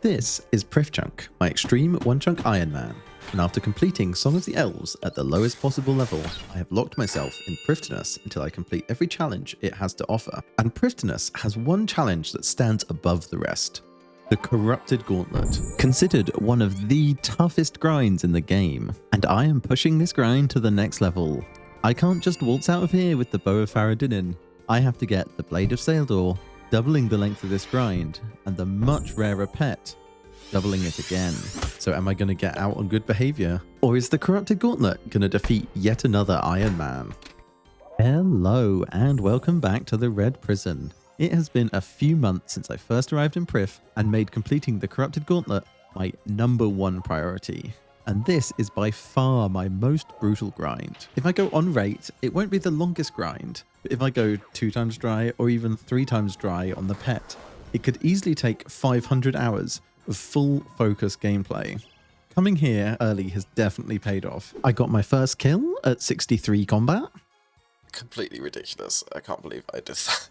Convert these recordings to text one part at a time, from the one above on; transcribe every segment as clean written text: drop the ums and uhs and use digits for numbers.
This is Prifddinas, my Xtreme Onechunk Ironman, and after completing Song of the Elves at the lowest possible level, I have locked myself in Prifddinas until I complete every challenge it has to offer. And Prifddinas has one challenge that stands above the rest: the Corrupted Gauntlet, considered one of the toughest grinds in the game, and I am pushing this grind to the next level. I can't just waltz out of here with the Bow of Fiend. I have to get the Blade of Saildor, doubling the length of this grind, and the much rarer pet, doubling it again. So am I going to get out on good behavior? Or is the Corrupted Gauntlet going to defeat yet another Ironman? Hello and welcome back to the Red Prison. It has been a few months since I first arrived in Prif and made completing the Corrupted Gauntlet my #1 priority. And this is by far my most brutal grind. If I go on rate, it won't be the longest grind, but if I go 2 times dry or even 3 times dry on the pet, it could easily take 500 hours of full focus gameplay. Coming here early has definitely paid off. I got my first kill at 63 combat. Completely ridiculous. I can't believe I did that.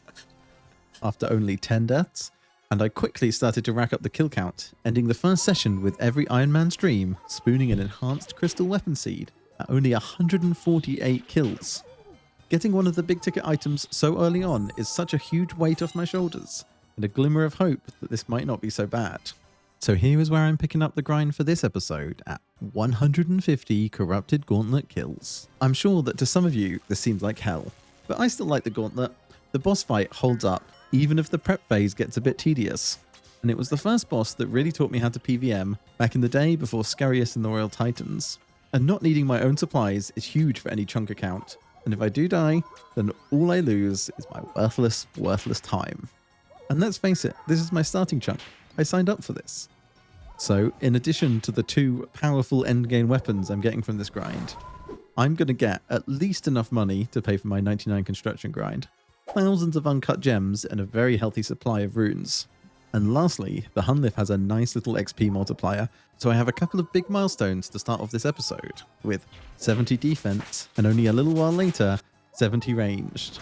After only 10 deaths, and I quickly started to rack up the kill count, ending the first session with every Ironman stream spooning an enhanced crystal weapon seed at only 148 kills. Getting one of the big ticket items so early on is such a huge weight off my shoulders, and a glimmer of hope that this might not be so bad. So here is where I'm picking up the grind for this episode at 150 Corrupted Gauntlet kills. I'm sure that to some of you this seems like hell, but I still like the Gauntlet. The boss fight holds up, even if the prep phase gets a bit tedious. And it was the first boss that really taught me how to PVM back in the day before Scarius and the Royal Titans. And not needing my own supplies is huge for any chunk account. And if I do die, then all I lose is my worthless time. And let's face it, this is my starting chunk. I signed up for this. So in addition to the 2 powerful endgame weapons I'm getting from this grind, I'm going to get at least enough money to pay for my 99 construction grind, thousands of uncut gems, and a very healthy supply of runes. And lastly, the Hunlif has a nice little XP multiplier, so I have a couple of big milestones to start off this episode, with 70 defense, and only a little while later, 70 ranged.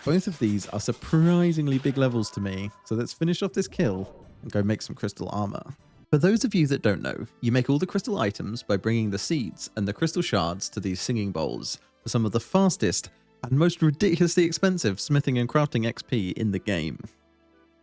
Both of these are surprisingly big levels to me, so let's finish off this kill and go make some crystal armor. For those of you that don't know, you make all the crystal items by bringing the seeds and the crystal shards to these singing bowls for some of the fastest and most ridiculously expensive smithing and crafting XP in the game.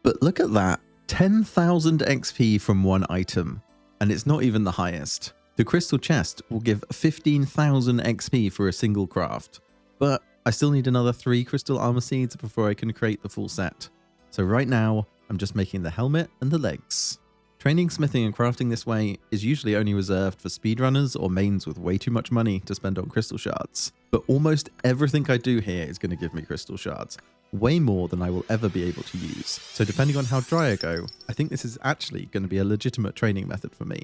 But look at that, 10,000 XP from one item, and it's not even the highest. The crystal chest will give 15,000 XP for a single craft, but I still need another 3 crystal armor seeds before I can create the full set. So right now, I'm just making the helmet and the legs. Training smithing and crafting this way is usually only reserved for speedrunners or mains with way too much money to spend on crystal shards. But almost everything I do here is going to give me crystal shards, way more than I will ever be able to use. So depending on how dry I go, I think this is actually going to be a legitimate training method for me.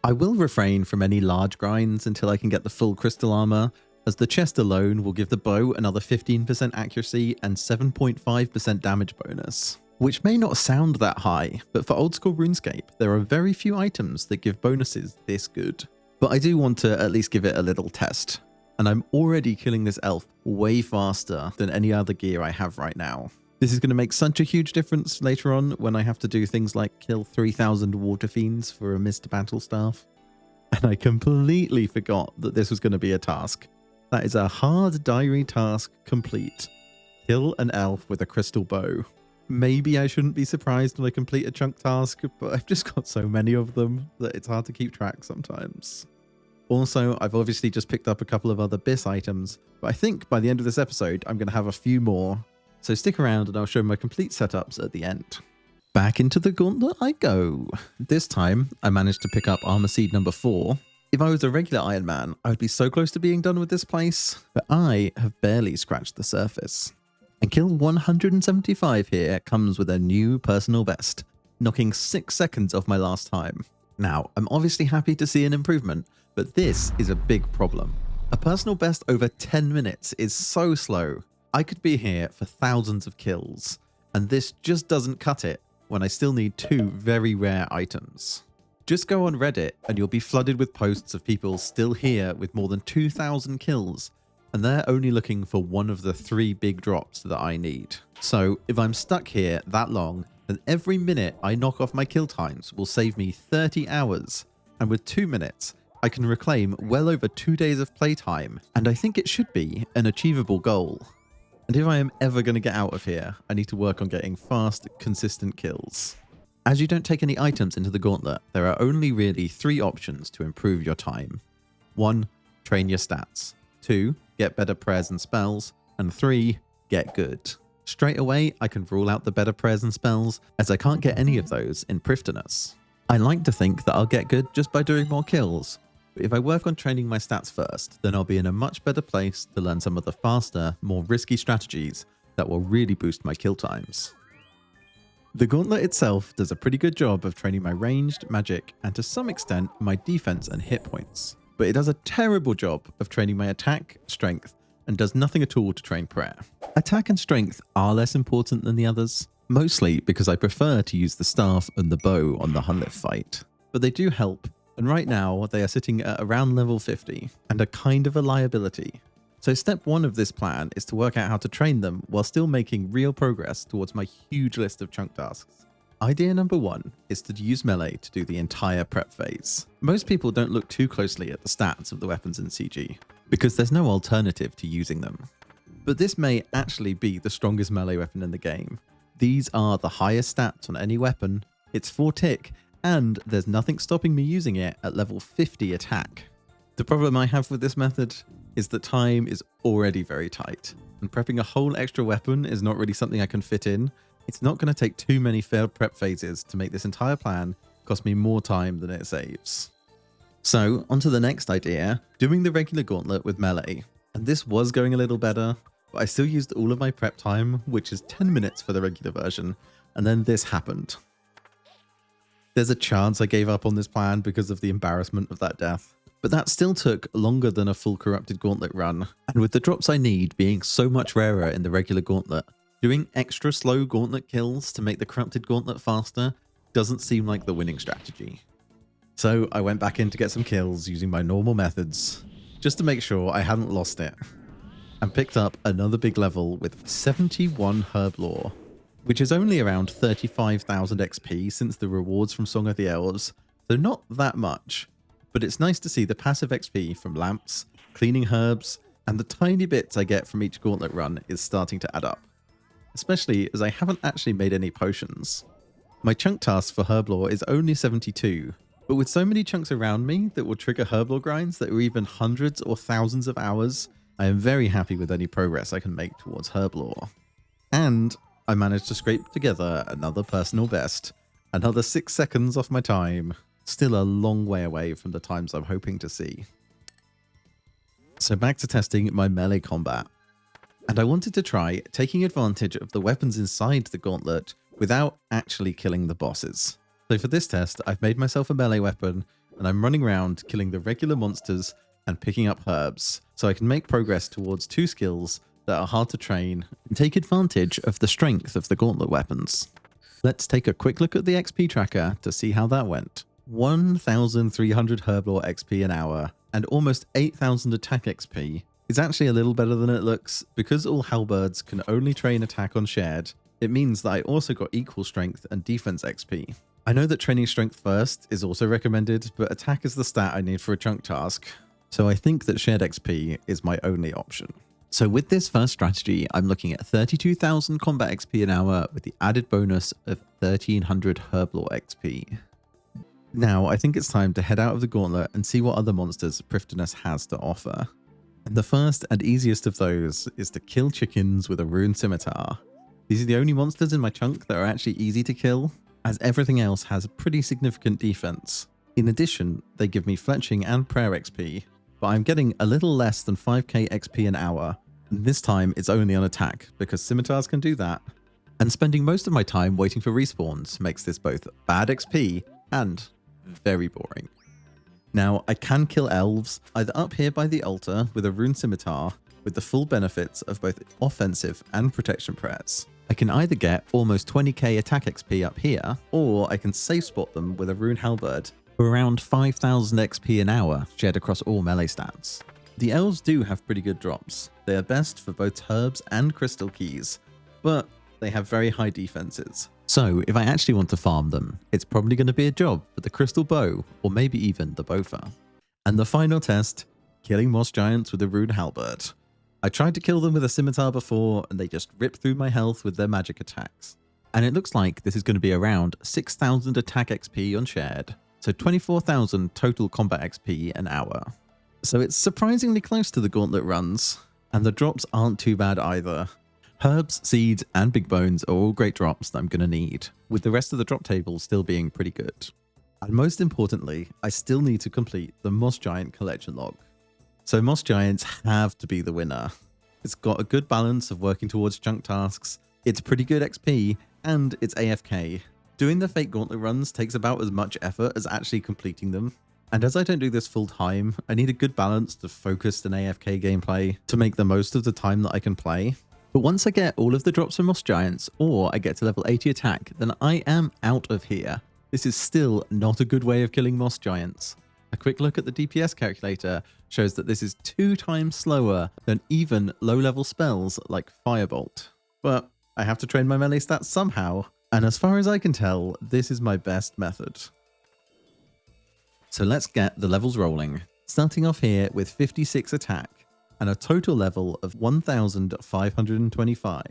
I will refrain from any large grinds until I can get the full crystal armor, as the chest alone will give the bow another 15% accuracy and 7.5% damage bonus. Which may not sound that high, but for old school RuneScape, there are very few items that give bonuses this good. But I do want to at least give it a little test, and I'm already killing this elf way faster than any other gear I have right now. This is going to make such a huge difference later on when I have to do things like kill 3,000 water fiends for a missed battle staff. And I completely forgot that this was going to be a task. That is a hard diary task complete. Kill an elf with a crystal bow. Maybe I shouldn't be surprised when I complete a chunk task, but I've just got so many of them that it's hard to keep track sometimes. Also, I've obviously just picked up a couple of other BIS items, but I think by the end of this episode, I'm going to have a few more. So stick around and I'll show my complete setups at the end. Back into the gauntlet I go. This time, I managed to pick up armor seed number 4. If I was a regular Ironman, I would be so close to being done with this place, but I have barely scratched the surface. And kill 175 here comes with a new personal best, knocking 6 seconds off my last time. Now, I'm obviously happy to see an improvement, but this is a big problem. A personal best over 10 minutes is so slow. I could be here for thousands of kills, and this just doesn't cut it when I still need 2 very rare items. Just go on Reddit and you'll be flooded with posts of people still here with more than 2,000 kills, and they're only looking for one of the 3 big drops that I need. So if I'm stuck here that long, and every minute I knock off my kill times will save me 30 hours, and with 2 minutes, I can reclaim well over 2 days of playtime, and I think it should be an achievable goal. And if I am ever going to get out of here, I need to work on getting fast, consistent kills. As you don't take any items into the Gauntlet, there are only really 3 options to improve your time. 1. Train your stats. 2. Get better prayers and spells. And 3. Get good. Straight away, I can rule out the better prayers and spells, as I can't get any of those in Prifddinas. I like to think that I'll get good just by doing more kills, but if I work on training my stats first, then I'll be in a much better place to learn some of the faster, more risky strategies that will really boost my kill times. The Gauntlet itself does a pretty good job of training my ranged, magic, and to some extent my defense and hit points, but it does a terrible job of training my attack, strength, and does nothing at all to train prayer. Attack and strength are less important than the others, mostly because I prefer to use the staff and the bow on the Hunlift fight, but they do help, and right now they are sitting at around level 50 and are kind of a liability. So step 1 of this plan is to work out how to train them while still making real progress towards my huge list of chunk tasks. Idea number 1 is to use melee to do the entire prep phase. Most people don't look too closely at the stats of the weapons in CG, because there's no alternative to using them. But this may actually be the strongest melee weapon in the game. These are the highest stats on any weapon, it's 4 tick, and there's nothing stopping me using it at level 50 attack. The problem I have with this method is that time is already very tight, and prepping a whole extra weapon is not really something I can fit in. It's not going to take too many failed prep phases to make this entire plan cost me more time than it saves. So, on to the next idea, doing the regular Gauntlet with melee. And this was going a little better, but I still used all of my prep time, which is 10 minutes for the regular version, and then this happened. There's a chance I gave up on this plan because of the embarrassment of that death, but that still took longer than a full corrupted Gauntlet run, and with the drops I need being so much rarer in the regular Gauntlet, doing extra slow Gauntlet kills to make the corrupted Gauntlet faster doesn't seem like the winning strategy. So I went back in to get some kills using my normal methods, just to make sure I hadn't lost it, and picked up another big level with 71 herb lore, which is only around 35,000 XP since the rewards from Song of the Elves, so not that much, but it's nice to see the passive XP from lamps, cleaning herbs, and the tiny bits I get from each Gauntlet run is starting to add up, especially as I haven't actually made any potions. My chunk task for herb lore is only 72, but with so many chunks around me that will trigger herb lore grinds that are even hundreds or thousands of hours, I am very happy with any progress I can make towards herb lore. And I managed to scrape together another personal best, another 6 seconds off my time, still a long way away from the times I'm hoping to see. So back to testing my melee combat. And I wanted to try taking advantage of the weapons inside the Gauntlet without actually killing the bosses. So for this test, I've made myself a melee weapon, and I'm running around killing the regular monsters and picking up herbs, so I can make progress towards 2 skills that are hard to train and take advantage of the strength of the Gauntlet weapons. Let's take a quick look at the XP tracker to see how that went. 1,300 herb lore XP an hour and almost 8,000 attack XP is actually a little better than it looks. Because all halberds can only train attack on shared, it means that I also got equal strength and defense XP. I know that training strength first is also recommended, but attack is the stat I need for a chunk task, so I think that shared XP is my only option. So with this first strategy, I'm looking at 32,000 combat XP an hour with the added bonus of 1,300 herb lore XP. Now I think it's time to head out of the Gauntlet and see what other monsters Prifddinas has to offer. And the first and easiest of those is to kill chickens with a rune scimitar. These are the only monsters in my chunk that are actually easy to kill, as everything else has pretty significant defense. In addition, they give me fletching and prayer XP, but I'm getting a little less than 5k XP an hour, and this time it's only on attack because scimitars can do that. And spending most of my time waiting for respawns makes this both bad XP and very boring. Now, I can kill elves either up here by the altar with a rune scimitar with the full benefits of both offensive and protection prayers. I can either get almost 20k attack XP up here, or I can safe spot them with a rune halberd for around 5,000 XP an hour shared across all melee stats. The elves do have pretty good drops. They are best for both herbs and crystal keys, but they have very high defenses, So if I actually want to farm them, it's probably going to be a job for the crystal bow or maybe even the bowfer. And the final test, killing moss giants with a rune halberd. I tried to kill them with a scimitar before and they just rip through my health with their magic attacks. And it looks like this is going to be around 6,000 attack XP on shared, so 24,000 total combat XP an hour. So it's surprisingly close to the Gauntlet runs, and the drops aren't too bad either. Herbs, seeds, and big bones are all great drops that I'm going to need, with the rest of the drop table still being pretty good. And most importantly, I still need to complete the Moss Giant collection log. So Moss Giants have to be the winner. It's got a good balance of working towards chunk tasks, it's pretty good XP, and it's AFK. Doing the fake Gauntlet runs takes about as much effort as actually completing them. And as I don't do this full time, I need a good balance to focused and AFK gameplay to make the most of the time that I can play. But once I get all of the drops from Moss Giants, or I get to level 80 attack, then I am out of here. This is still not a good way of killing Moss Giants. A quick look at the DPS calculator shows that this is 2 times slower than even low-level spells like Firebolt. But I have to train my melee stats somehow, and as far as I can tell, this is my best method. So let's get the levels rolling, starting off here with 56 attack and a total level of 1,525.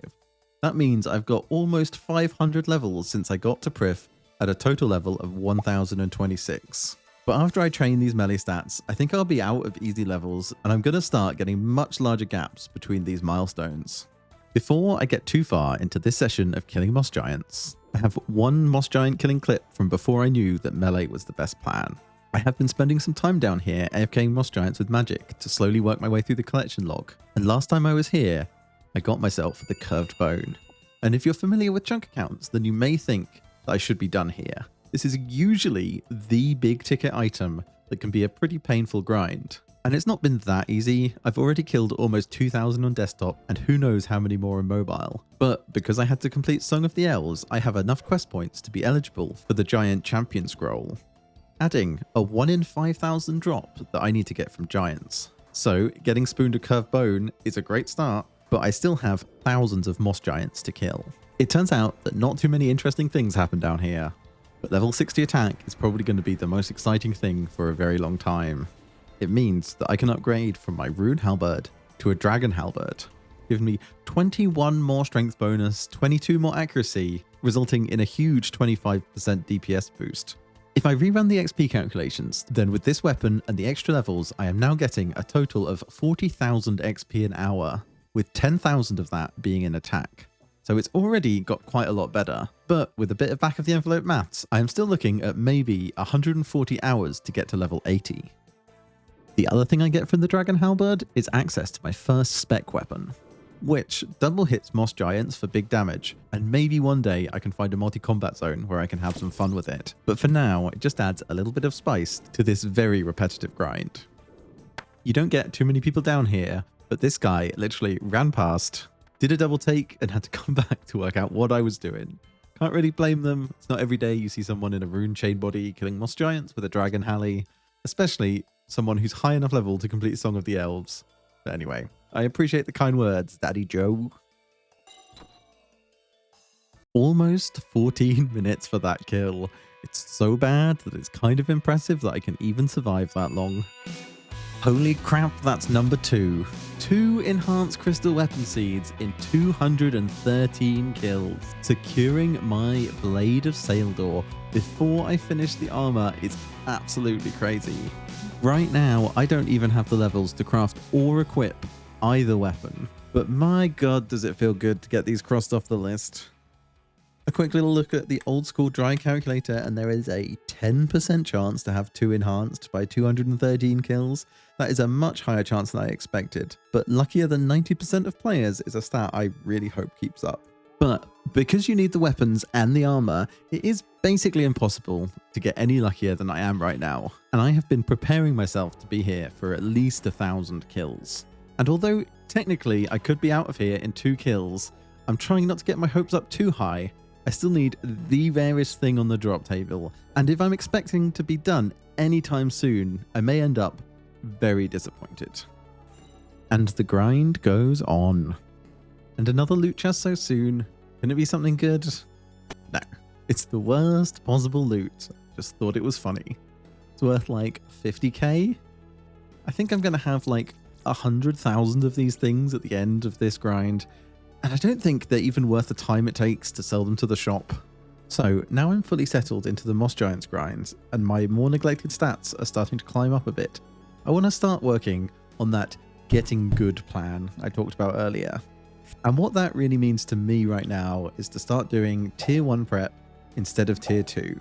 That means I've got almost 500 levels since I got to Prif at a total level of 1,026. But after I train these melee stats, I think I'll be out of easy levels and I'm going to start getting much larger gaps between these milestones. Before I get too far into this session of killing Moss Giants, I have one Moss Giant killing clip from before I knew that melee was the best plan. I have been spending some time down here AFKing Moss Giants with magic to slowly work my way through the collection log, and last time I was here, I got myself the curved bone. And if you're familiar with chunk accounts, then you may think that I should be done here. This is usually the big ticket item that can be a pretty painful grind. And it's not been that easy. I've already killed almost 2,000 on desktop and who knows how many more on mobile. But because I had to complete Song of the Elves, I have enough quest points to be eligible for the Giant Champion Scroll, adding a 1 in 5,000 drop that I need to get from Giants. So getting spooned a curved bone is a great start, but I still have thousands of Moss Giants to kill. It turns out that not too many interesting things happen down here, but level 60 attack is probably going to be the most exciting thing for a very long time. It means that I can upgrade from my Rune Halberd to a Dragon Halberd, giving me 21 more strength bonus, 22 more accuracy, resulting in a huge 25% DPS boost. If I rerun the XP calculations, then with this weapon and the extra levels, I am now getting a total of 40,000 XP an hour, with 10,000 of that being in attack. So it's already got quite a lot better, but with a bit of back of the envelope maths, I am still looking at maybe 140 hours to get to level 80. The other thing I get from the Dragon Halberd is access to my first spec weapon, which double hits Moss Giants for big damage, and maybe one day I can find a multi-combat zone where I can have some fun with it. But for now, it just adds a little bit of spice to this very repetitive grind. You don't get too many people down here, but this guy literally ran past, did a double take, and had to come back to work out what I was doing. Can't really blame them. It's not every day you see someone in a rune chain body killing Moss Giants with a Dragon Halley, especially someone who's high enough level to complete Song of the Elves. But anyway, I appreciate the kind words, Daddy Joe. Almost 14 minutes for that kill. It's so bad that it's kind of impressive that I can even survive that long. Holy crap, that's number 2. 2 enhanced crystal weapon seeds in 213 kills. Securing my Blade of Saildor before I finish the armor is absolutely crazy. Right now, I don't even have the levels to craft or equip either weapon, but my god does it feel good to get these crossed off the list. A quick little look at the old school dry calculator, and there is a 10% chance to have 2 enhanced by 213 kills. That is a much higher chance than I expected, but luckier than 90% of players is a stat I really hope keeps up. But because you need the weapons and the armor, it is basically impossible to get any luckier than I am right now, and I have been preparing myself to be here for at least 1,000 kills. And although technically I could be out of here in 2 kills, I'm trying not to get my hopes up too high. I still need the rarest thing on the drop table, and if I'm expecting to be done anytime soon, I may end up very disappointed. And the grind goes on. And another loot chest so soon. Can it be something good? No, it's the worst possible loot. Just thought it was funny. It's worth like 50k. I think I'm going to have like 100,000 of these things at the end of this grind, and I don't think they're even worth the time it takes to sell them to the shop. So now I'm fully settled into the Moss Giants grind, and my more neglected stats are starting to climb up a bit. I want to start working on that getting good plan I talked about earlier. And what that really means to me right now is to start doing tier 1 prep instead of tier 2.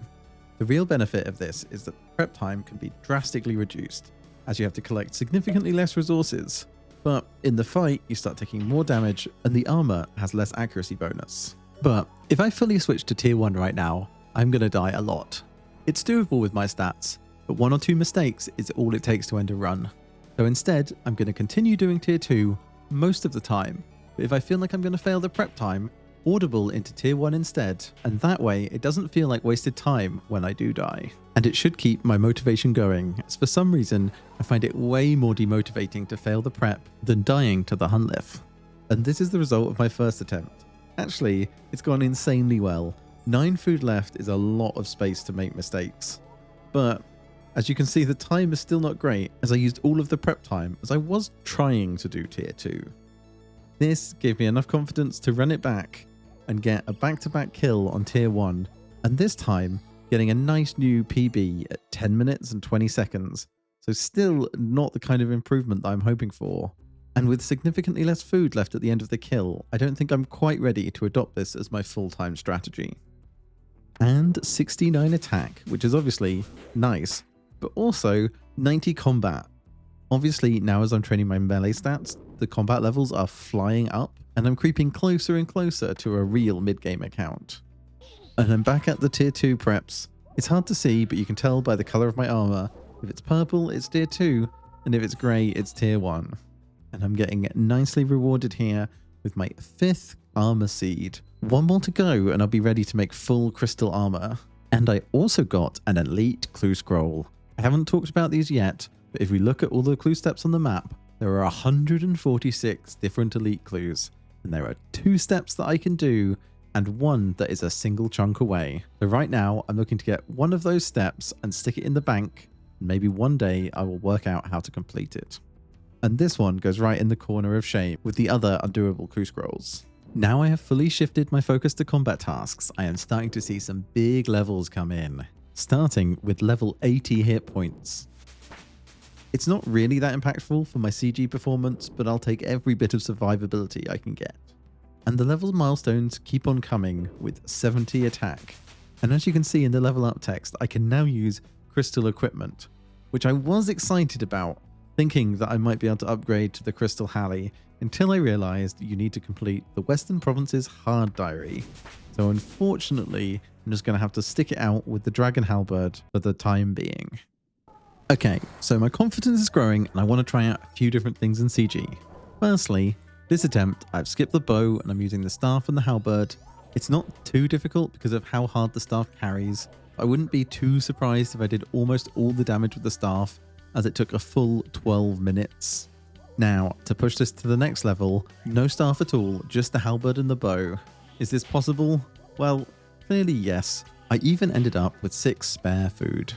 The real benefit of this is that prep time can be drastically reduced, as you have to collect significantly less resources. But in the fight, you start taking more damage and the armor has less accuracy bonus. But if I fully switch to tier 1 right now, I'm going to die a lot. It's doable with my stats, but 1 or 2 mistakes is all it takes to end a run. So instead, I'm going to continue doing tier 2 most of the time, but if I feel like I'm going to fail the prep time, audible into tier 1 instead, and that way it doesn't feel like wasted time when I do die. And it should keep my motivation going, as for some reason I find it way more demotivating to fail the prep than dying to the Hunlith. And this is the result of my first attempt. Actually, it's gone insanely well. 9 food left is a lot of space to make mistakes. But as you can see, the time is still not great, as I used all of the prep time as I was trying to do tier 2. This gave me enough confidence to run it back and get a back-to-back kill on tier 1, and this time getting a nice new PB at 10 minutes and 20 seconds, so still not the kind of improvement that I'm hoping for. And with significantly less food left at the end of the kill, I don't think I'm quite ready to adopt this as my full-time strategy. And 69 attack, which is obviously nice, but also 90 combat. Obviously, now as I'm training my melee stats, the combat levels are flying up, and I'm creeping closer and closer to a real mid-game account. And I'm back at the tier 2 preps. It's hard to see, but you can tell by the color of my armor. If it's purple, it's tier 2, and if it's grey, it's tier 1. And I'm getting nicely rewarded here with my 5th armor seed. 1 more to go, and I'll be ready to make full crystal armor. And I also got an elite clue scroll. I haven't talked about these yet, but if we look at all the clue steps on the map, there are 146 different elite clues, and there are 2 steps that I can do, and 1 that is a single chunk away. So right now, I'm looking to get 1 of those steps and stick it in the bank, and maybe one day I will work out how to complete it. And this one goes right in the corner of shame with the other undoable clue scrolls. Now I have fully shifted my focus to combat tasks, I am starting to see some big levels come in, starting with level 80 hit points. It's not really that impactful for my CG performance, but I'll take every bit of survivability I can get. And the level milestones keep on coming with 70 attack. And as you can see in the level up text, I can now use crystal equipment, which I was excited about, thinking that I might be able to upgrade to the Crystal Halley, until I realized you need to complete the Western Province's hard diary. So unfortunately, I'm just going to have to stick it out with the Dragon Halberd for the time being. Okay, so my confidence is growing and I want to try out a few different things in CG. Firstly, this attempt, I've skipped the bow and I'm using the staff and the halberd. It's not too difficult because of how hard the staff carries. I wouldn't be too surprised if I did almost all the damage with the staff, as it took a full 12 minutes. Now, to push this to the next level, no staff at all, just the halberd and the bow. Is this possible? Well, clearly yes. I even ended up with 6 spare food.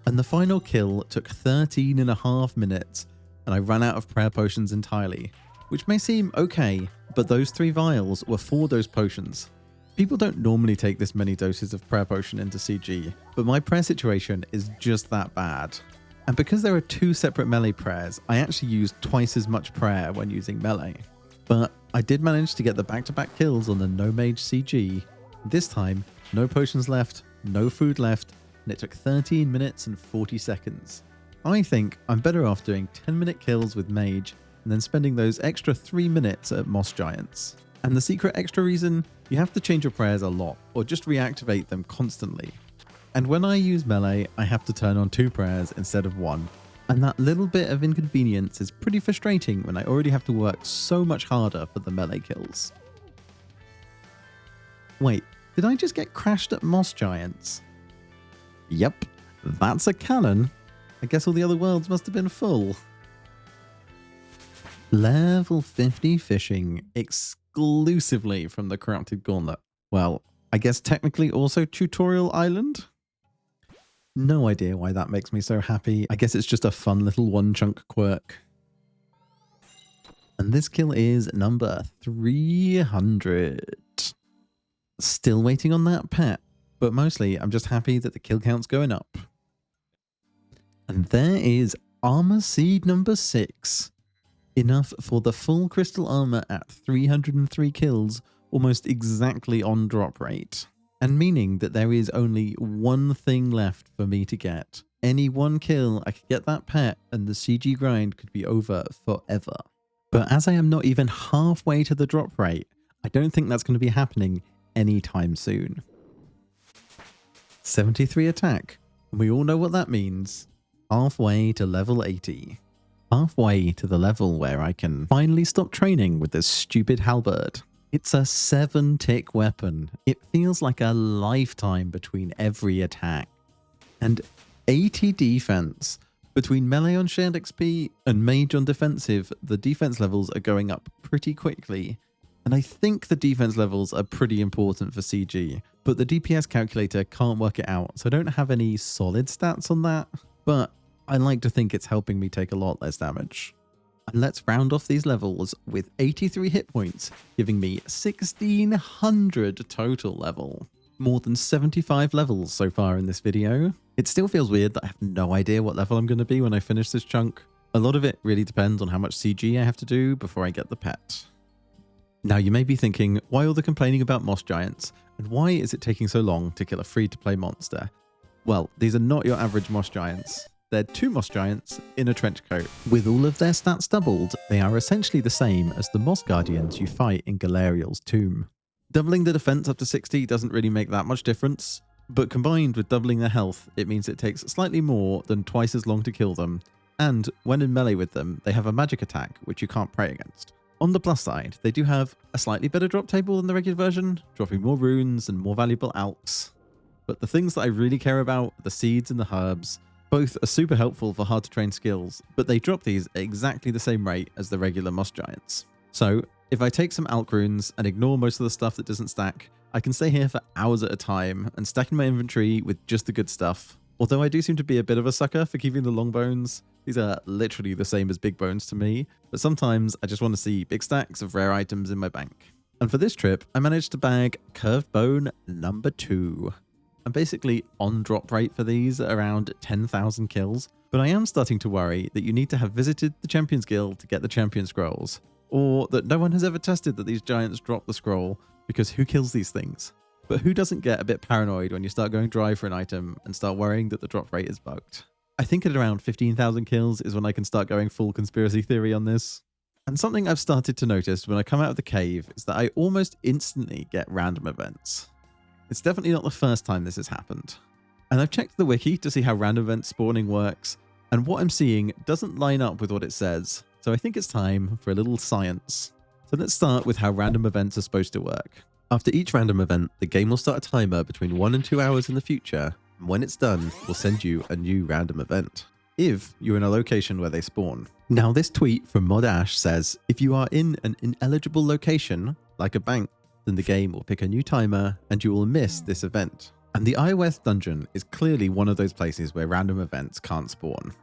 And the final kill took 13.5 minutes, and I ran out of prayer potions entirely, which may seem okay, but those 3 vials were 4 dose potions. People don't normally take this many doses of prayer potion into CG, but my prayer situation is just that bad. And because there are 2 separate melee prayers, I actually used twice as much prayer when using melee. But I did manage to get the back-to-back kills on the no mage CG. This time, no potions left, no food left, and it took 13 minutes and 40 seconds. I think I'm better off doing 10-minute kills with mage and then spending those extra 3 minutes at Moss Giants. And the secret extra reason, you have to change your prayers a lot, or just reactivate them constantly. And when I use melee, I have to turn on 2 prayers instead of 1. And that little bit of inconvenience is pretty frustrating when I already have to work so much harder for the melee kills. Wait, did I just get crashed at Moss Giants? Yep, that's a cannon. I guess all the other worlds must have been full. Level 50 fishing exclusively from the Corrupted Gauntlet. Well, I guess technically also Tutorial Island. No idea why that makes me so happy. I guess it's just a fun little one-chunk quirk. And this kill is number 300. Still waiting on that pet, but mostly I'm just happy that the kill count's going up. And there is armor seed number 6. Enough for the full crystal armor at 303 kills, almost exactly on drop rate. And meaning that there is only one thing left for me to get. Any one kill, I could get that pet and the CG grind could be over forever. But as I am not even halfway to the drop rate, I don't think that's going to be happening anytime soon. 73 attack. And we all know what that means. Halfway to level 80. Halfway to the level where I can finally stop training with this stupid halberd. It's a 7-tick weapon. It feels like a lifetime between every attack. And 80 defense. Between melee on shared XP and mage on defensive, the defense levels are going up pretty quickly. And I think the defense levels are pretty important for CG, but the DPS calculator can't work it out, so I don't have any solid stats on that. But I like to think it's helping me take a lot less damage. And let's round off these levels with 83 hit points, giving me 1600 total level. More than 75 levels so far in this video. It still feels weird that I have no idea what level I'm going to be when I finish this chunk. A lot of it really depends on how much CG I have to do before I get the pet. Now you may be thinking, why all the complaining about moss giants? And why is it taking so long to kill a free-to-play monster? Well, these are not your average moss giants. They're 2 moss giants in a trench coat. With all of their stats doubled, they are essentially the same as the moss guardians you fight in Galariel's tomb. Doubling the defense up to 60 doesn't really make that much difference, but combined with doubling their health, it means it takes slightly more than twice as long to kill them, and when in melee with them, they have a magic attack which you can't pray against. On the plus side, they do have a slightly better drop table than the regular version, dropping more runes and more valuable alks. But the things that I really care about are the seeds and the herbs. Both are super helpful for hard to train skills, but they drop these at exactly the same rate as the regular moss giants. So if I take some alk runes and ignore most of the stuff that doesn't stack, I can stay here for hours at a time and stack in my inventory with just the good stuff. Although I do seem to be a bit of a sucker for keeping the long bones. These are literally the same as big bones to me, but sometimes I just want to see big stacks of rare items in my bank. And for this trip, I managed to bag curved bone number 2. I'm basically on drop rate for these at around 10,000 kills, but I am starting to worry that you need to have visited the Champions Guild to get the Champion Scrolls, or that no one has ever tested that these giants drop the scroll, because who kills these things? But who doesn't get a bit paranoid when you start going dry for an item and start worrying that the drop rate is bugged? I think at around 15,000 kills is when I can start going full conspiracy theory on this. And something I've started to notice when I come out of the cave is that I almost instantly get random events. It's definitely not the first time this has happened. And I've checked the wiki to see how random event spawning works, and what I'm seeing doesn't line up with what it says, so I think it's time for a little science. So let's start with how random events are supposed to work. After each random event, the game will start a timer between 1 and 2 hours in the future, and when it's done, we'll send you a new random event, if you're in a location where they spawn. Now this tweet from Mod Ash says, if you are in an ineligible location, like a bank, then the game will pick a new timer and you will miss this event. And the Ioweth dungeon is clearly one of those places where random events can't spawn.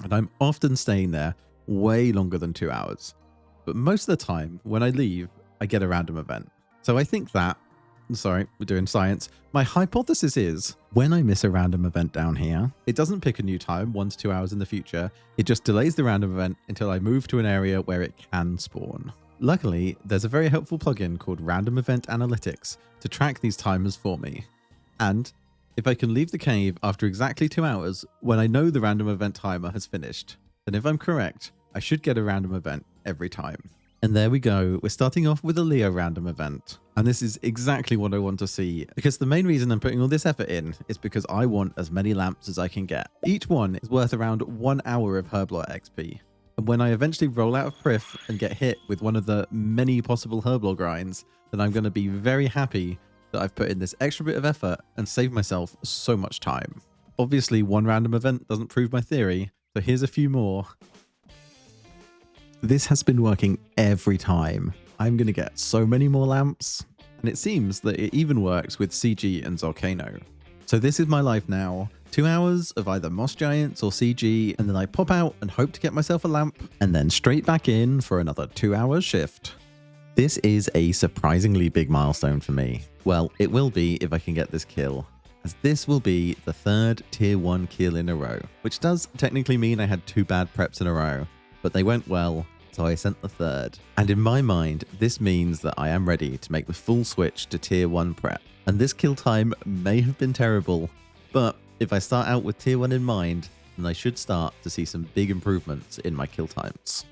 And I'm often staying there way longer than 2 hours. But most of the time, when I leave, I get a random event. So I think that, sorry, we're doing science. My hypothesis is, when I miss a random event down here, it doesn't pick a new time 1 to 2 hours in the future. It just delays the random event until I move to an area where it can spawn. Luckily, there's a very helpful plugin called Random Event Analytics to track these timers for me. And if I can leave the cave after exactly 2 hours when I know the random event timer has finished, then if I'm correct, I should get a random event every time. And there we go, we're starting off with a Leo random event. And this is exactly what I want to see, because the main reason I'm putting all this effort in is because I want as many lamps as I can get. Each one is worth around 1 hour of Herblot XP. And when I eventually roll out of Prif and get hit with one of the many possible Herblot grinds, then I'm going to be very happy that I've put in this extra bit of effort and saved myself so much time. Obviously, one random event doesn't prove my theory, so here's a few more. This has been working every time. I'm going to get so many more lamps, and it seems that it even works with CG and Volcano. So this is my life now. 2 hours of either Moss Giants or CG, and then I pop out and hope to get myself a lamp, and then straight back in for another 2-hour shift. This is a surprisingly big milestone for me. Well, it will be if I can get this kill, as this will be the 3rd tier 1 kill in a row, which does technically mean I had 2 bad preps in a row, but they went well, so I sent the 3rd. And in my mind, this means that I am ready to make the full switch to tier 1 prep. And this kill time may have been terrible, but if I start out with tier 1 in mind, then I should start to see some big improvements in my kill times.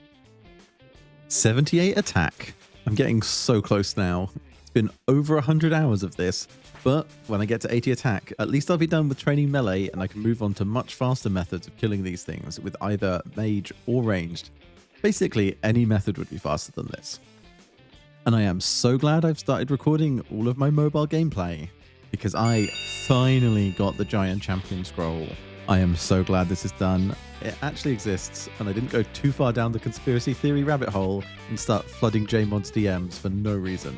78 attack. I'm getting so close now. It's been over 100 hours of this, but when I get to 80 attack, at least I'll be done with training melee and I can move on to much faster methods of killing these things with either mage or ranged. Basically, any method would be faster than this. And I am so glad I've started recording all of my mobile gameplay, because I finally got the giant champion scroll. I am so glad this is done. It actually exists, and I didn't go too far down the conspiracy theory rabbit hole and start flooding JMod's DMs for no reason.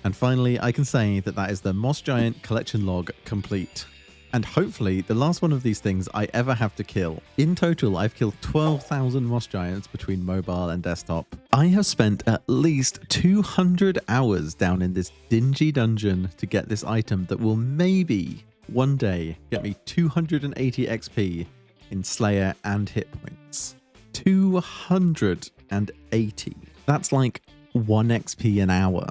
And finally, I can say that that is the Moss Giant collection log complete. And hopefully the last one of these things I ever have to kill. In total, I've killed 12,000 Moss Giants between mobile and desktop. I have spent at least 200 hours down in this dingy dungeon to get this item that will maybe one day get me 280 XP in Slayer and hit points. 280. That's like 1 XP an hour.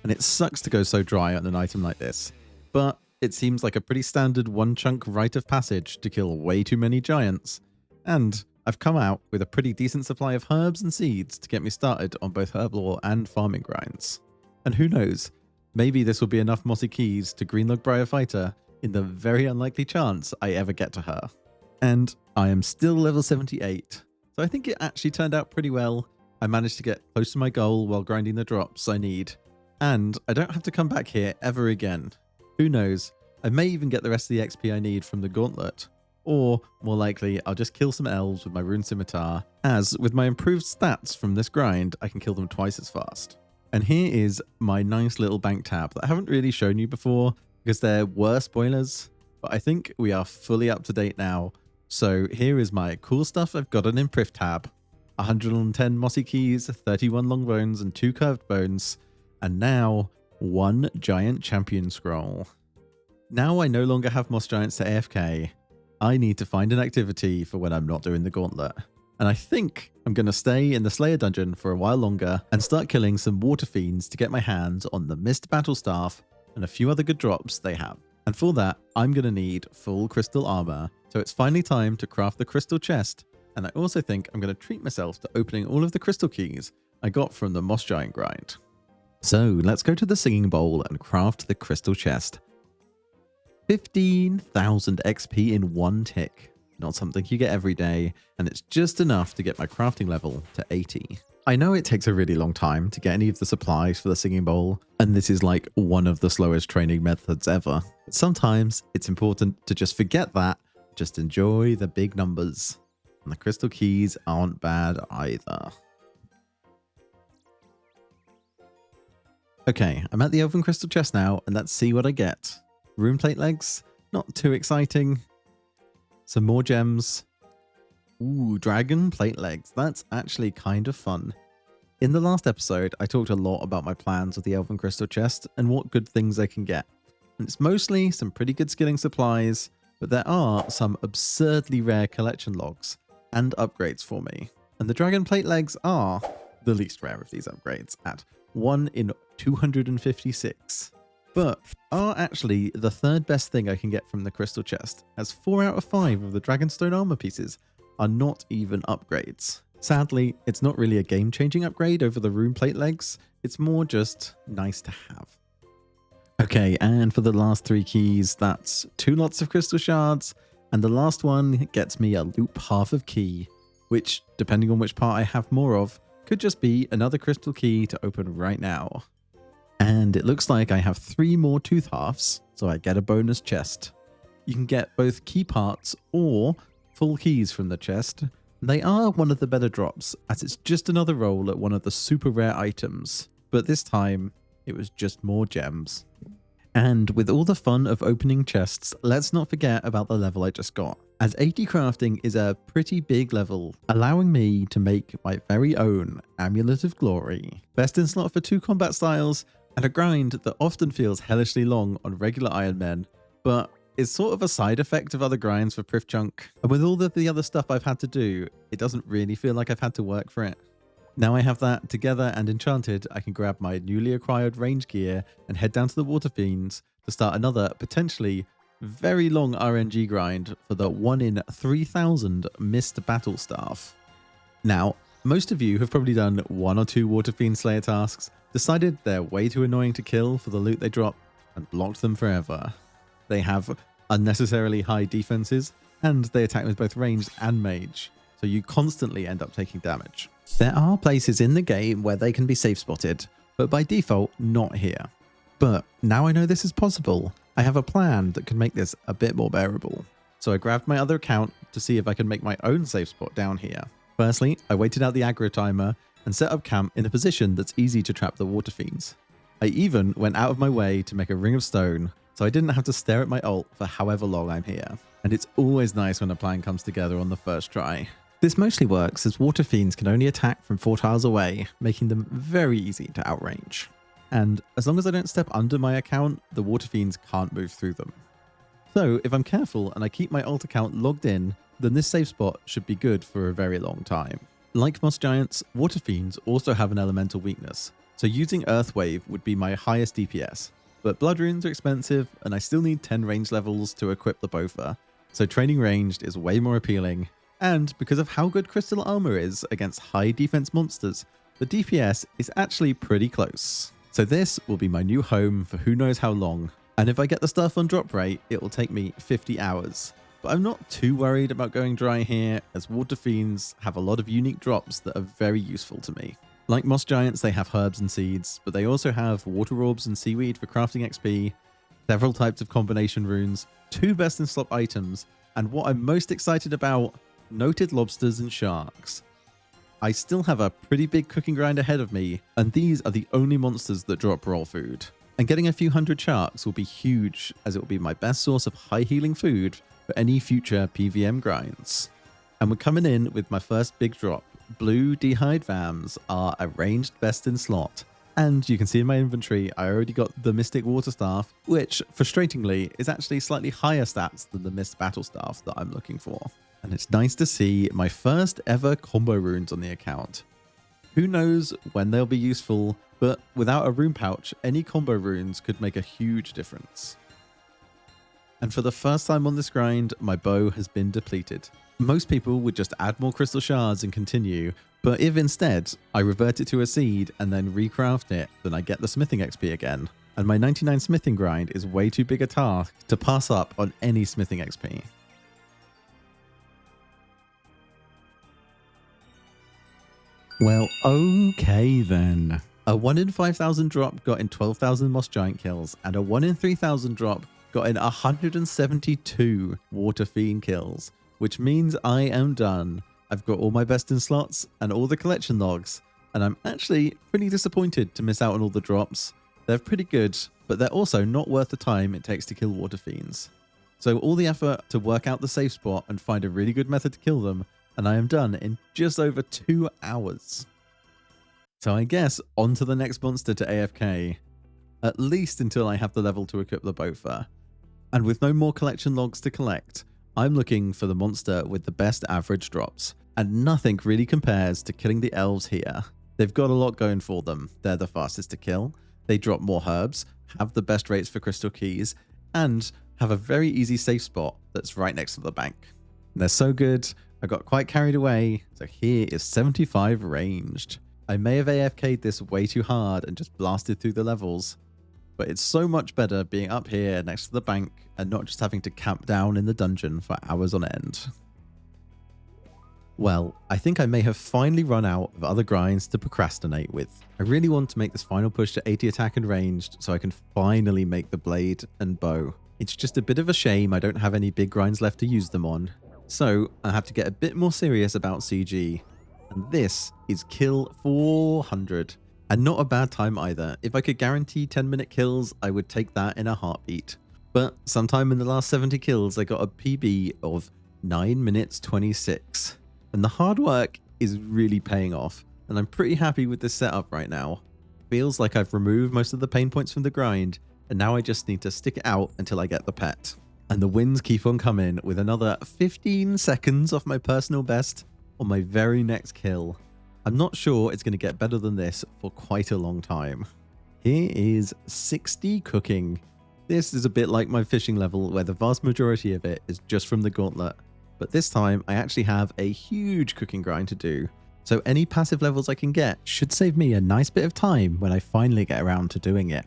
And it sucks to go so dry on an item like this. But it seems like a pretty standard one-chunk rite of passage to kill way too many giants. And I've come out with a pretty decent supply of herbs and seeds to get me started on both herblore and farming grinds. And who knows, maybe this will be enough mossy keys to Greenlog Briar Fighter in the very unlikely chance I ever get to her. And I am still level 78, so I think it actually turned out pretty well. I managed to get close to my goal while grinding the drops I need. And I don't have to come back here ever again. Who knows, I may even get the rest of the XP I need from the Gauntlet. Or, more likely, I'll just kill some elves with my rune scimitar, as with my improved stats from this grind, I can kill them twice as fast. And here is my nice little bank tab that I haven't really shown you before, because there were spoilers, but I think we are fully up to date now. So here is my cool stuff I've gotten in Prif tab. 110 mossy keys, 31 long bones, and 2 curved bones. And now, 1 giant champion scroll. Now I no longer have Moss Giants to AFK. I need to find an activity for when I'm not doing the Gauntlet. And I think I'm going to stay in the Slayer dungeon for a while longer and start killing some water fiends to get my hands on the Mist Battle Staff and a few other good drops they have. And for that, I'm going to need full crystal armor. So it's finally time to craft the crystal chest. And I also think I'm going to treat myself to opening all of the crystal keys I got from the Moss Giant grind. So let's go to the singing bowl and craft the crystal chest. 15,000 XP in 1 tick. Not something you get every day, and it's just enough to get my crafting level to 80. I know it takes a really long time to get any of the supplies for the singing bowl, and this is like one of the slowest training methods ever. But sometimes it's important to just forget that, just enjoy the big numbers. And the crystal keys aren't bad either. Okay, I'm at the Elven Crystal Chest now, and let's see what I get. Rune plate legs, not too exciting. Some more gems. Ooh, dragon plate legs. That's actually kind of fun. In the last episode, I talked a lot about my plans with the Elven Crystal Chest and what good things I can get. And it's mostly some pretty good skilling supplies, but there are some absurdly rare collection logs and upgrades for me. And the dragon plate legs are the least rare of these upgrades at 1 in 256. But are actually the 3rd best thing I can get from the crystal chest, as 4 out of 5 of the Dragonstone armor pieces are not even upgrades. Sadly, it's not really a game-changing upgrade over the rune plate legs, it's more just nice to have. Okay, and for the last 3 keys, that's 2 lots of crystal shards, and the last one gets me a loop half of key, which, depending on which part I have more of, could just be another crystal key to open right now. And it looks like I have 3 more tooth halves, so I get a bonus chest. You can get both key parts or full keys from the chest. They are one of the better drops, as it's just another roll at one of the super rare items, but this time it was just more gems. And with all the fun of opening chests, let's not forget about the level I just got, as 80 crafting is a pretty big level, allowing me to make my very own Amulet of Glory. Best in slot for 2 combat styles, and a grind that often feels hellishly long on regular Ironman, but is sort of a side effect of other grinds for Prifddinas. And with all of the other stuff I've had to do, it doesn't really feel like I've had to work for it. Now I have that together and enchanted, I can grab my newly acquired range gear and head down to the Water Fiends to start another potentially very long RNG grind for the 1 in 3,000 missed battle staff. Now, most of you have probably done 1 or 2 Water Fiend Slayer tasks, decided they're way too annoying to kill for the loot they drop, and blocked them forever. They have unnecessarily high defenses, and they attack with both ranged and mage, so you constantly end up taking damage. There are places in the game where they can be safe spotted, but by default, not here. But now I know this is possible, I have a plan that can make this a bit more bearable. So I grabbed my other account to see if I can make my own safe spot down here. Firstly, I waited out the aggro timer and set up camp in a position that's easy to trap the Water Fiends. I even went out of my way to make a ring of stone, so I didn't have to stare at my ult for however long I'm here. And it's always nice when a plan comes together on the first try. This mostly works as Water Fiends can only attack from 4 tiles away, making them very easy to outrange. And as long as I don't step under my account, the Water Fiends can't move through them. So if I'm careful and I keep my alt account logged in, then this safe spot should be good for a very long time. Like Moss Giants, Water Fiends also have an elemental weakness, so using Earth Wave would be my highest DPS. But Blood Runes are expensive, and I still need 10 range levels to equip the Boffer, so training ranged is way more appealing, and because of how good Crystal Armor is against high defense monsters, the DPS is actually pretty close. So this will be my new home for who knows how long, and if I get the stuff on drop rate, it will take me 50 hours. But I'm not too worried about going dry here, as Water Fiends have a lot of unique drops that are very useful to me. Like Moss Giants, they have herbs and seeds, but they also have water orbs and seaweed for crafting XP, several types of combination runes, 2 best in slot items, and what I'm most excited about, noted lobsters and sharks. I still have a pretty big cooking grind ahead of me, and these are the only monsters that drop raw food. And getting a few hundred sharks will be huge, as it will be my best source of high healing food for any future PVM grinds. And we're coming in with my first big drop. Blue Dehyde Vams are a ranged best in slot. And you can see in my inventory, I already got the Mystic Water Staff, which, frustratingly, is actually slightly higher stats than the Mist Battle Staff that I'm looking for. And it's nice to see my first ever combo runes on the account. Who knows when they'll be useful, but without a rune pouch, any combo runes could make a huge difference. And for the first time on this grind, my bow has been depleted. Most people would just add more crystal shards and continue, but if instead I revert it to a seed and then recraft it, then I get the smithing XP again. And my 99 smithing grind is way too big a task to pass up on any smithing XP. Well, okay then. A 1 in 5,000 drop got in 12,000 Moss Giant kills, and a 1 in 3,000 drop got in 172 Water Fiend kills, which means I am done. I've got all my best in slots and all the collection logs, and I'm actually pretty disappointed to miss out on all the drops. They're pretty good, but they're also not worth the time it takes to kill Water Fiends. So all the effort to work out the safe spot and find a really good method to kill them, and I am done in just over 2 hours. So I guess on to the next monster to AFK, at least until I have the level to equip the Boffer. And with no more collection logs to collect, I'm looking for the monster with the best average drops, and nothing really compares to killing the Elves here. They've got a lot going for them. They're the fastest to kill, they drop more herbs, have the best rates for crystal keys, and have a very easy safe spot that's right next to the bank. They're so good, I got quite carried away, so here is 75 ranged. I may have AFK'd this way too hard and just blasted through the levels, but it's so much better being up here next to the bank and not just having to camp down in the dungeon for hours on end. Well, I think I may have finally run out of other grinds to procrastinate with. I really want to make this final push to 80 attack and ranged so I can finally make the blade and bow. It's just a bit of a shame I don't have any big grinds left to use them on. So I have to get a bit more serious about CG. And this is kill 400. And not a bad time either. If I could guarantee 10-minute kills, I would take that in a heartbeat. But sometime in the last 70 kills, I got a PB of 9 minutes 26. And the hard work is really paying off. And I'm pretty happy with this setup right now. Feels like I've removed most of the pain points from the grind, and now I just need to stick it out until I get the pet. And the wins keep on coming with another 15 seconds off my personal best on my very next kill. I'm not sure it's going to get better than this for quite a long time. Here is 60 cooking. This is a bit like my fishing level where the vast majority of it is just from the Gauntlet. But this time I actually have a huge cooking grind to do. So any passive levels I can get should save me a nice bit of time when I finally get around to doing it.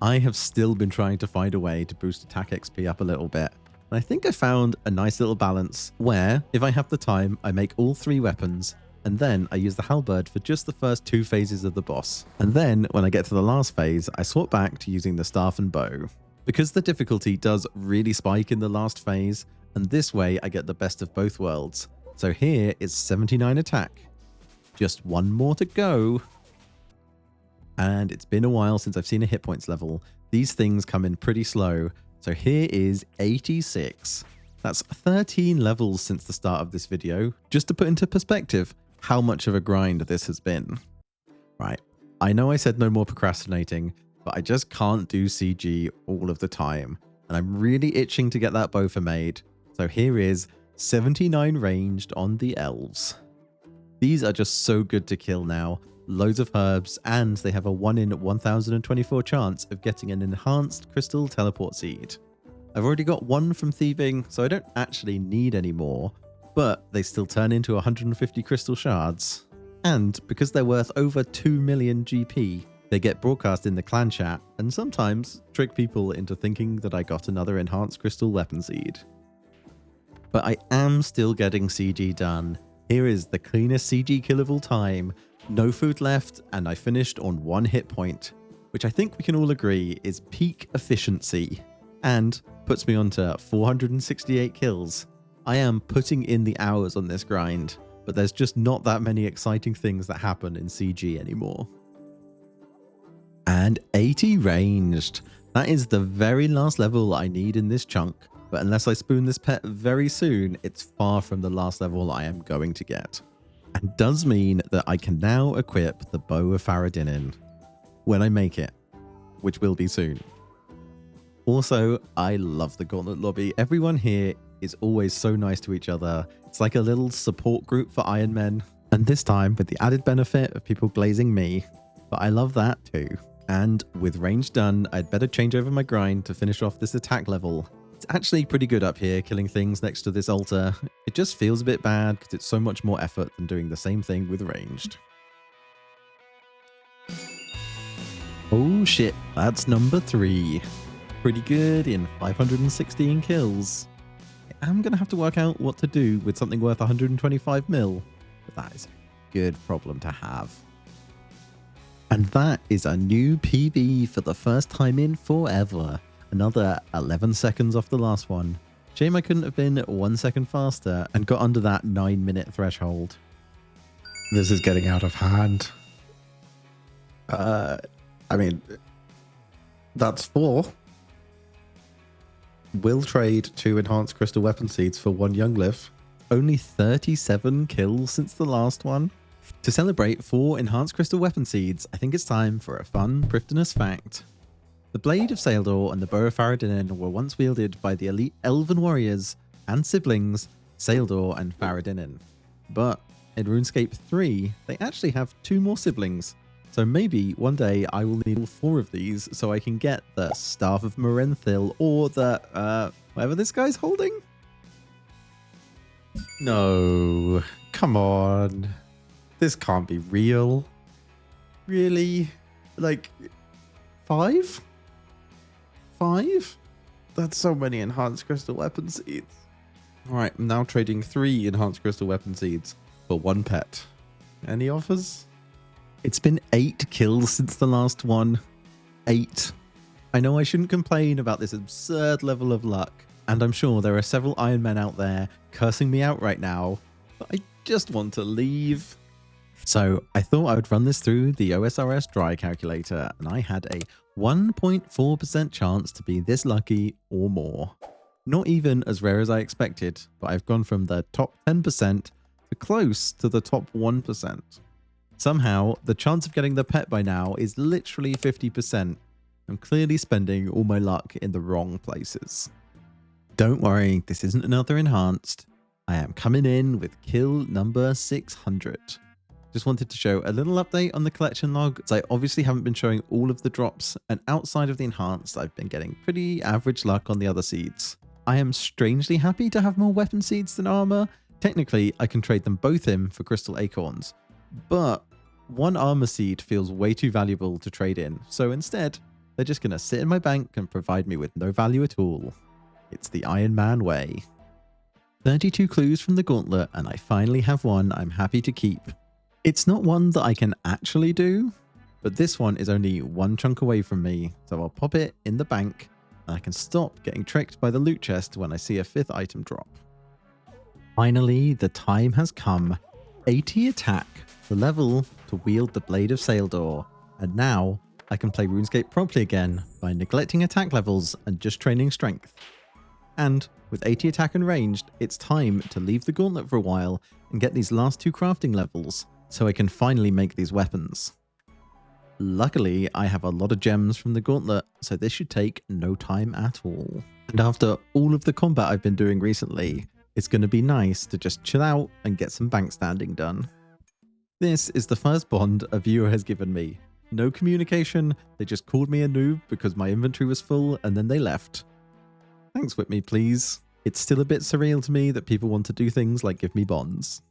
I have still been trying to find a way to boost attack XP up a little bit. And I think I found a nice little balance where, if I have the time, I make all 3 weapons, and then I use the halberd for just the first 2 phases of the boss. And then, when I get to the last phase, I swap back to using the staff and bow. Because the difficulty does really spike in the last phase, and this way I get the best of both worlds. So here is 79 attack. Just 1 more to go. And it's been a while since I've seen a hit points level. These things come in pretty slow. So here is 86. That's 13 levels since the start of this video. Just to put into perspective how much of a grind this has been. Right, I know I said no more procrastinating, but I just can't do CG all of the time. And I'm really itching to get that Bofa made. So here is 79 ranged on the Elves. These are just so good to kill now. Loads of herbs, and they have a 1 in 1024 chance of getting an enhanced crystal teleport seed. I've already got 1 from thieving, so I don't actually need any more, but they still turn into 150 crystal shards. And because they're worth over 2 million GP, they get broadcast in the clan chat and sometimes trick people into thinking that I got another enhanced crystal weapon seed. But I am still getting CG done. Here is the cleanest CG kill of all time. No food left, and I finished on 1 hit point, which I think we can all agree is peak efficiency, and puts me onto 468 kills. I am putting in the hours on this grind, but there's just not that many exciting things that happen in CG anymore. And 80 ranged. That is the very last level I need in this chunk, but unless I spoon this pet very soon, it's far from the last level I am going to get. And does mean that I can now equip the Bow of Prifddinas when I make it, which will be soon. Also, I love the Gauntlet lobby. Everyone here is always so nice to each other. It's like a little support group for Ironmen, and this time with the added benefit of people glazing me, but I love that too. And with range done, I'd better change over my grind to finish off this attack level. It's actually pretty good up here, killing things next to this altar. It just feels a bit bad because it's so much more effort than doing the same thing with ranged. Oh shit, that's number 3. Pretty good in 516 kills. I'm going to have to work out what to do with something worth 125 mil, but that is a good problem to have. And that is a new PB for the first time in forever. Another 11 seconds off the last one. Shame I couldn't have been 1 second faster and got under that 9-minute threshold. This is getting out of hand. I mean, that's 4. Will trade 2 enhanced crystal weapon seeds for 1 young live. Only 37 kills since the last one. To celebrate 4 enhanced crystal weapon seeds, I think it's time for a fun Prifddinas fact. The Blade of Saeldor and the Bow of Prifddinas were once wielded by the elite elven warriors and siblings Saeldor and Prifddinas. But in RuneScape 3, they actually have 2 more siblings. So maybe one day I will need all 4 of these so I can get the Staff of Merenthil or the, whatever this guy's holding? No, come on. This can't be real. Really? Like, 5? 5? That's so many enhanced crystal weapon seeds. Alright, I'm now trading 3 enhanced crystal weapon seeds for 1 pet. Any offers? It's been 8 kills since the last one. 8. I know I shouldn't complain about this absurd level of luck, and I'm sure there are several Ironmen out there cursing me out right now, but I just want to leave. So I thought I would run this through the OSRS dry calculator, and I had a 1.4% chance to be this lucky or more. Not even as rare as I expected, but I've gone from the top 10% to close to the top 1%. Somehow, the chance of getting the pet by now is literally 50%. I'm clearly spending all my luck in the wrong places. Don't worry, this isn't another enhanced. I am coming in with kill number 600. Just wanted to show a little update on the collection log, as I obviously haven't been showing all of the drops, and outside of the enhanced, I've been getting pretty average luck on the other seeds. I am strangely happy to have more weapon seeds than armor. Technically, I can trade them both in for crystal acorns, but one armor seed feels way too valuable to trade in, so instead, they're just going to sit in my bank and provide me with no value at all. It's the Ironman way. 32 clues from the Gauntlet, and I finally have one I'm happy to keep. It's not one that I can actually do, but this one is only one chunk away from me, so I'll pop it in the bank, and I can stop getting tricked by the loot chest when I see a 5th item drop. Finally, the time has come. 80 attack, the level to wield the Blade of Saeldor, and now I can play RuneScape properly again by neglecting attack levels and just training strength. And with 80 attack and ranged, it's time to leave the Gauntlet for a while and get these last 2 crafting levels, so I can finally make these weapons. Luckily, I have a lot of gems from the Gauntlet, so this should take no time at all. And after all of the combat I've been doing recently, it's going to be nice to just chill out and get some bank standing done. This is the first bond a viewer has given me. No communication, they just called me a noob because my inventory was full and then they left. Thanks with me, please. It's still a bit surreal to me that people want to do things like give me bonds.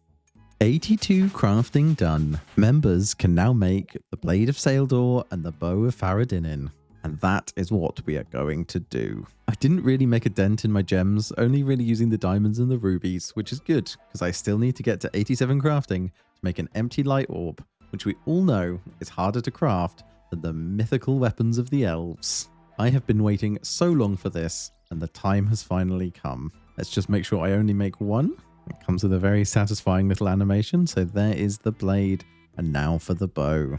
82 crafting done. Members can now make the Blade of Saeldor and the Bow of Prifddinas. And that is what we are going to do. I didn't really make a dent in my gems, only really using the diamonds and the rubies, which is good, because I still need to get to 87 crafting to make an empty light orb, which we all know is harder to craft than the mythical weapons of the elves. I have been waiting so long for this, and the time has finally come. Let's just make sure I only make one. It comes with a very satisfying little animation, so there is the blade, and now for the bow.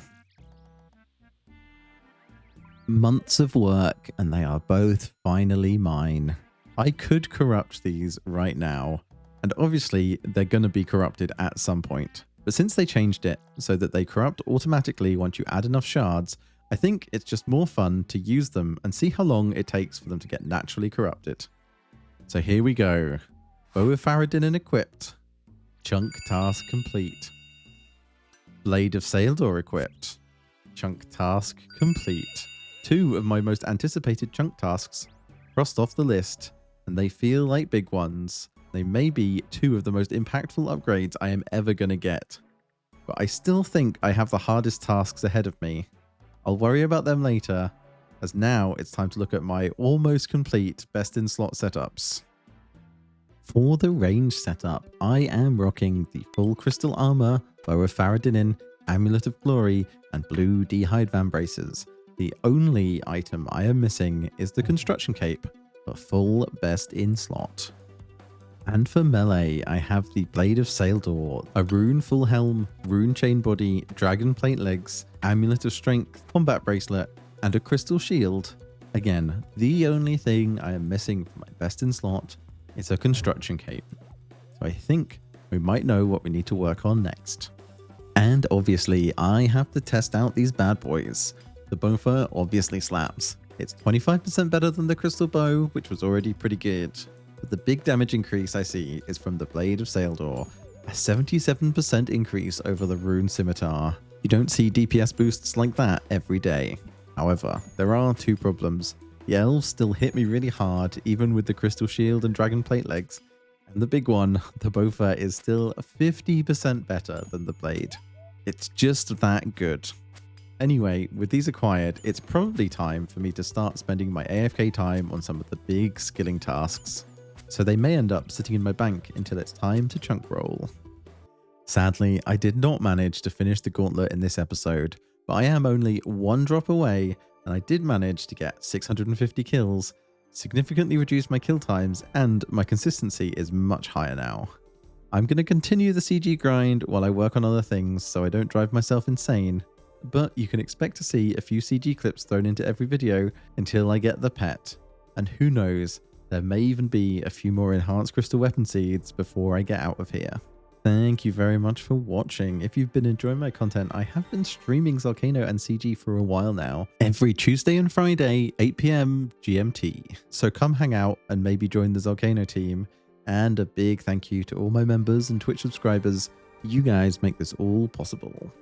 Months of work, and they are both finally mine. I could corrupt these right now, and obviously they're going to be corrupted at some point. But since they changed it so that they corrupt automatically once you add enough shards, I think it's just more fun to use them and see how long it takes for them to get naturally corrupted. So here we go. Bow of Prifddinas equipped. Chunk task complete. Blade of Saeldor equipped. Chunk task complete. 2 of my most anticipated chunk tasks crossed off the list, and they feel like big ones. They may be 2 of the most impactful upgrades I am ever going to get. But I still think I have the hardest tasks ahead of me. I'll worry about them later, as now it's time to look at my almost complete best in slot setups. For the range setup, I am rocking the full crystal armor, Bow of Prifddinas, Amulet of Glory, and blue D'hide Vambraces. The only item I am missing is the construction cape, for full best in slot. And for melee, I have the Blade of Saeldor, a rune full helm, rune chain body, dragon plate legs, Amulet of Strength, combat bracelet, and a crystal shield. Again, the only thing I am missing for my best in slot is a construction cape. So I think we might know what we need to work on next. And obviously, I have to test out these bad boys. The Bowfur obviously slaps. It's 25% better than the crystal bow, which was already pretty good. But the big damage increase I see is from the Blade of Saeldor, a 77% increase over the rune scimitar. You don't see DPS boosts like that every day. However, there are 2 problems. The elves still hit me really hard, even with the crystal shield and dragon plate legs. And the big one, the Bowfur, is still 50% better than the blade. It's just that good. Anyway, with these acquired, it's probably time for me to start spending my AFK time on some of the big skilling tasks. So they may end up sitting in my bank until it's time to chunk roll. Sadly, I did not manage to finish the Gauntlet in this episode, but I am only 1 drop away, and I did manage to get 650 kills, significantly reduced my kill times, and my consistency is much higher now. I'm going to continue the CG grind while I work on other things so I don't drive myself insane, but you can expect to see a few CG clips thrown into every video until I get the pet. And who knows, there may even be a few more enhanced crystal weapon seeds before I get out of here. Thank you very much for watching. If you've been enjoying my content, I have been streaming Zarkano and CG for a while now, every Tuesday and Friday, 8 PM GMT. So come hang out and maybe join the Zarkano team. And a big thank you to all my members and Twitch subscribers. You guys make this all possible.